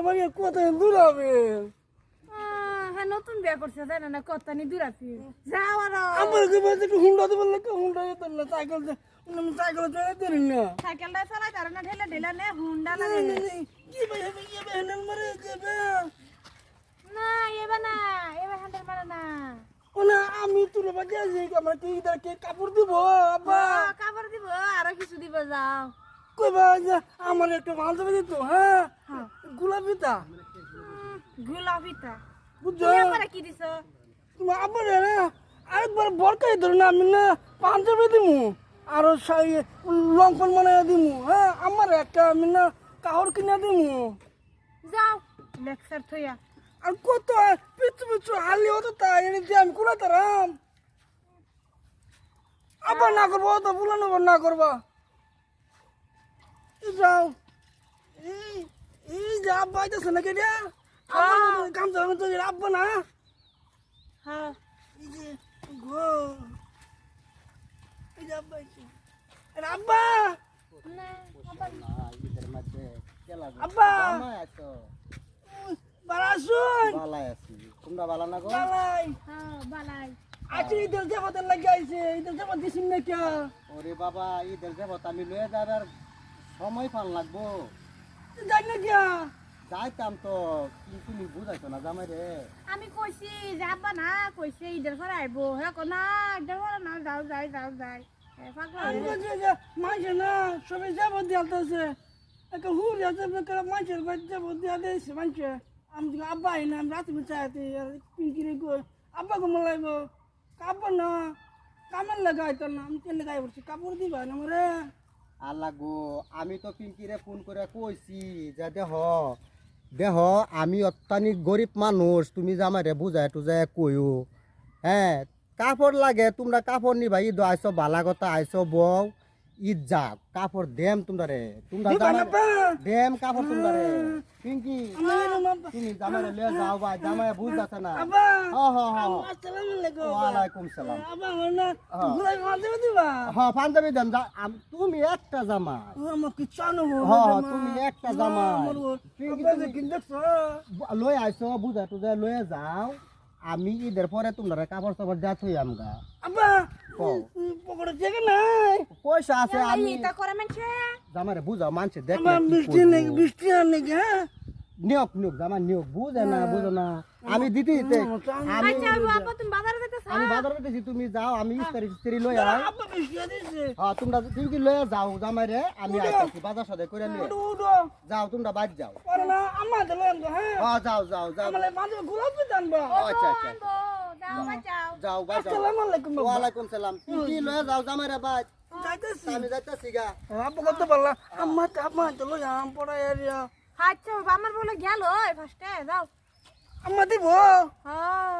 ভাই কোথায় দূরাবে হ্যাঁ নতুন বিয়া করছে তাই না কত নি দূরাছি যাও আর আমার কি বলতে একটু হুন্ডা দেবো না হুন্ডা যেত না সাইকেল সাইকেল চলে দেরি না সাইকেলটা চালাই তার না ঢেলে ঢেলে নে হুন্ডা না কি ভাই হবে কি ভাই হ্যান্ডেল মারে যাবে না এবার না এবার হ্যান্ডেল মারে না ওনা আমি তোর বাজে আছি আমার কি ইদার কে কাপড় দিব আব্বা কাপড় দিব আরো কিছু দিব যাও কই ভাই আমার একটা মাল দেবে দিত হ্যাঁ গোলাপিটা গোলাপিটা বুঝছো এবারে কি দিছ তুমি আবার না আরেকবার বরকাই ধর না আমি না পাঞ্জাবি দিমু আর লঙ্কন বানাই দিমু হ্যাঁ আমার একটা আমি না কাহর কিনে দিমু যাও লেকচার থইয়া আর কত পিছু পিছু হালি হতো তাই এনে দিয়ে আমি কোলা তারাম আবার না করবো তো বুলানো না করবা যাও এই এই যে আব্বা আইতেছে নাকি রে কাম চালানো তো আব্বা না হ্যাঁ এই যে গো এই যে আব্বা আইছে আব্বা না আব্বা বারাসুন তোমরা ভালো না গো বালাই হ্যাঁ বালাই আজকে ঈদের যাবতের লাগে আইছে ঈদের যাবত দিছিন না কে ওরে বাবা ঈদের যাবত আমি লয়ে যাবার সময় পান লাগবো যাই না কে যাইতাম তো কিন্তু তুমি বুঝাইছো না জামাই রে আমি কইছি যাবা না কইছে ঈদের পরে আইবো হ্যাঁ না ঈদের পরে না যাও যাই যাও যাই আমি বলছি যে মাইছে না সবাই যাবত দিয়ালতেছে একটা হুর আছে মাইছের বাড়ি যাবত দিয়া দিয়েছে মাইছে আমি আব্বা আইনা আমি রাতে চাইতে পিঙ্কিরে কই আব্বা কমল লাগবো কাপড় না কামের লাগাইতো না আমি তেল লাগাই পড়ছি কাপড় দিবা না মরে আল্লাহ গো আমি তো পিঙ্কিরে ফোন করে কইছি যে দেহ দেহ আমি অত্যাধিক গরিব মানুষ তুমি জামাইরে বুঝাই টুজাই কইও হ্যাঁ কাপড় লাগে তোমরা কাপড় নিবা ঈদ আইসো বালা কথা আইসো বউ ঈদ যাক কাপড় দেম তোমরা রে তোমরা দেম কাপড় তোমরা রে পিঙ্কি তুমি জামাইরে লিয়ে যাও ভাই জামাই বুঝাছে না আসসালামু আলাইকুম ওয়ালাইকুম সালাম আব্বা না ঘুরাই মাঝে দিবা হ্যাঁ পাঞ্জাবি দেন তুমি একটা জামাই আমার কি চানো হ্যাঁ তুমি একটা জামাই পিঙ্কি তুমি দেখছো লই আইসো বুঝা টুজা লয়ে যাও আমি ঈদের পরে তোমরা কাপড় চাপড় যা থই আমগা আব্বা পকেটে জায়গা নাই পয়সা আছে আমি এটা করে মানছে জামারে বুঝাও মানছে দেখ আমার বৃষ্টি আর নাকি হ্যাঁ নিয়োগ নিয়োগ জামা নিয়োগ বুঝে না বুঝো না আমি দিতে দিতে আমি আচ্ছা আপা তুমি বাজারে যেতেছ আমি বাজারে দিতেছি তুমি যাও আমি ইস্তারি লই আই আব্বা বৃষ্টি দিছে হ্যাঁ তোমরা তুমি কি লয়ে যাও জামাইরে আমি আইতাছি বাজার সাথে করে লই উডো যাও তোমরা বাদ যাও পরে না আমার দিলে হ্যাঁ হ্যাঁ যাও যাও যাও আমার মাঝে গোলাপি জানবা আচ্ছা আচ্ছা যাও বাঁচাও যাও বাদ যাও আসসালামু আলাইকুম ওয়ালাইকুম সালাম তুমি কি লয়ে যাও জামাইরে বাদ যাইতেছি আমি যাইতাছি গা আব্বা কত বললা আম্মা তো লই আম পড়া এরিয়া আচ্ছা আমার বলে গেল ফার্স্টে যাও আম্মা দিব হ্যাঁ